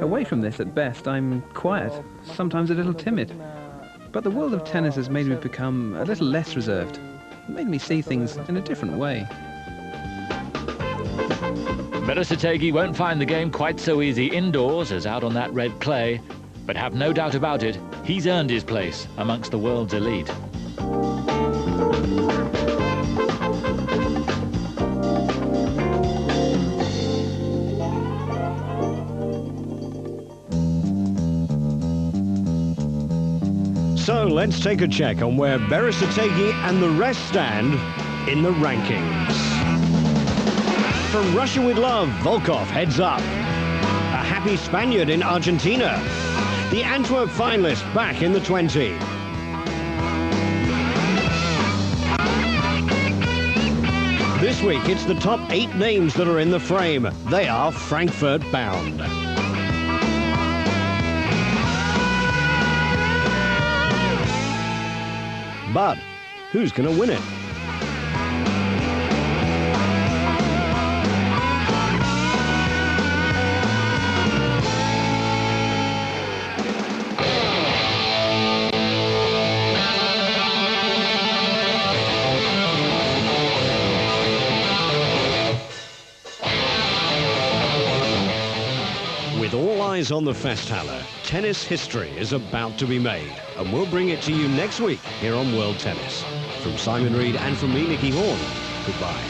Away from this, at best, I'm quiet, sometimes a little timid. But the world of tennis has made me become a little less reserved, made me see things in a different way. Berasategui won't find the game quite so easy indoors as out on that red clay, but have no doubt about it, he's earned his place amongst the world's elite. So let's take a check on where Berasategui and the rest stand in the rankings. From Russia with love, Volkov heads up. A happy Spaniard in Argentina. The Antwerp finalist back in the 20. This week it's the top 8 names that are in the frame. They are Frankfurt bound. But who's going to win it? With all eyes on the Festhalle, tennis history is about to be made, and we'll bring it to you next week here on World Tennis. From Simon Reed and from me, Nicky Horn, goodbye.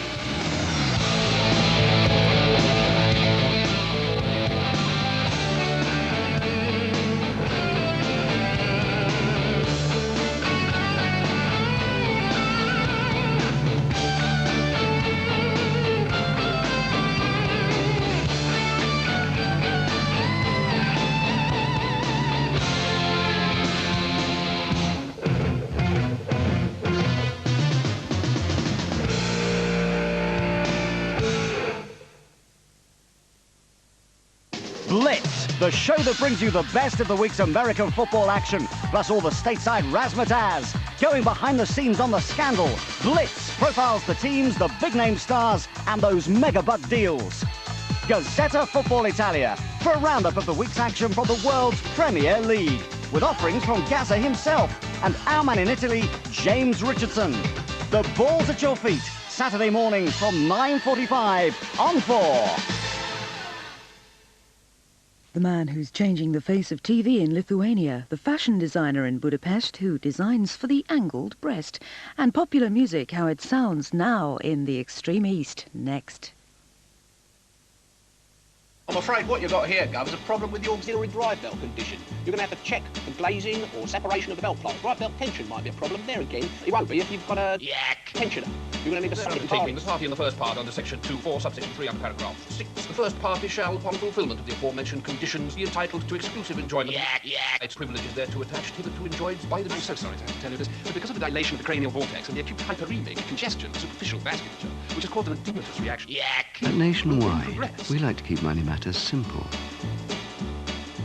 Blitz, the show that brings you the best of the week's American football action, plus all the stateside razzmatazz. Going behind the scenes on the scandal, Blitz profiles the teams, the big-name stars, and those mega-buck deals. Gazzetta Football Italia, for a roundup of the week's action from the world's Premier League, with offerings from Gazza himself and our man in Italy, James Richardson. The ball's at your feet, Saturday mornings from 9:45 on 4. The man who's changing the face of TV in Lithuania, the fashion designer in Budapest who designs for the angled breast, and popular music, how it sounds now in the extreme east, next. I'm afraid what you've got here, Gov, is a problem with the auxiliary drive belt condition. You're going to have to check the glazing or separation of the belt plate. Drive belt tension might be a problem. There again, it won't be if you've got a tensioner. You're going to need a solid taking the party in the first part under section 2(4), subsection 3 under paragraph 6. The first party shall, upon fulfilment of the aforementioned conditions, be entitled to exclusive enjoyment. Its privileges thereto attached, hitherto enjoyed by the... I'm so sorry to have to tell you this, but because of the dilation of the cranial vortex and the acute hyperemic congestion of superficial vasculature, which has caused an edematous reaction... At Nationwide, we like to keep money matters simple.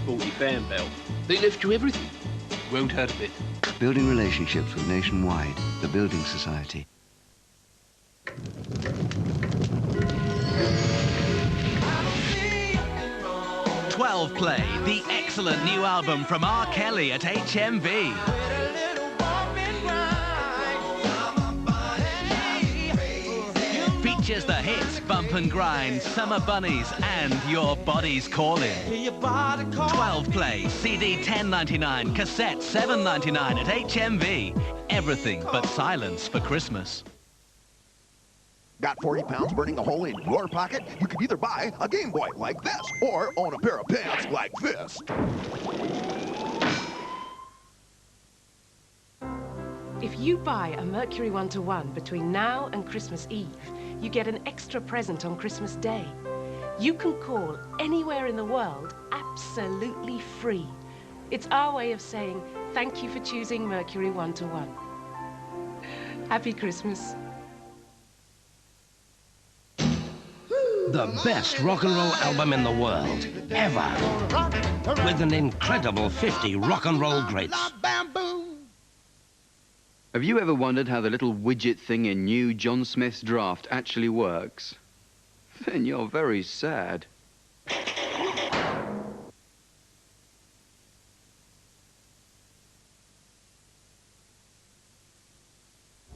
40 fan belt. They left you everything. Won't hurt a bit. Building relationships with Nationwide, the building society. Twelve Play, the excellent new album from R. Kelly at HMV. Features the hits Bump and Grind, Summer Bunnies, and Your Body's Calling. 12 Play, CD $10.99, cassette $7.99 at HMV. Everything but silence for Christmas. Got 40 pounds burning a hole in your pocket? You can either buy a Game Boy like this or own a pair of pants like this. If you buy a Mercury One2One between now and Christmas Eve, you get an extra present on Christmas Day. You can call anywhere in the world absolutely free. It's our way of saying thank you for choosing Mercury One2One. Happy Christmas. The best rock and roll album in the world, ever. With an incredible 50 rock and roll greats. Have you ever wondered how the little widget thing in new John Smith's draft actually works? Then you're very sad.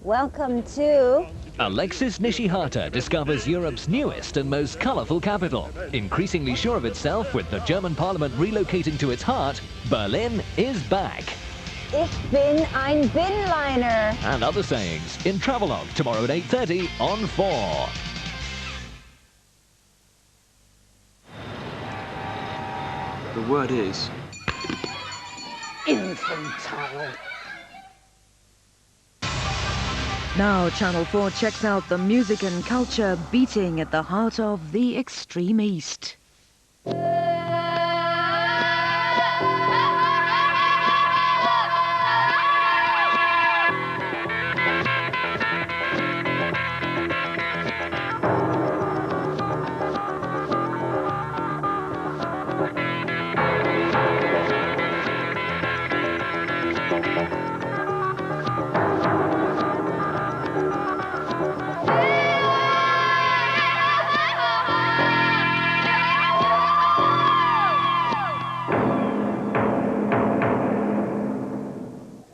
Welcome to... Alexis Nishihata discovers Europe's newest and most colourful capital. Increasingly sure of itself with the German parliament relocating to its heart, Berlin is back. Ich bin ein Binliner. And other sayings in Travelog tomorrow at 8:30 on 4. The word is... infantile. Now Channel 4 checks out the music and culture beating at the heart of the extreme East.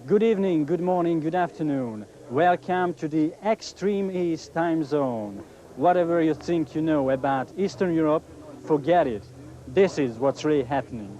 Good evening, good morning, good afternoon. Welcome to the Extreme East time zone. Whatever you think you know about Eastern Europe, forget it. This is what's really happening.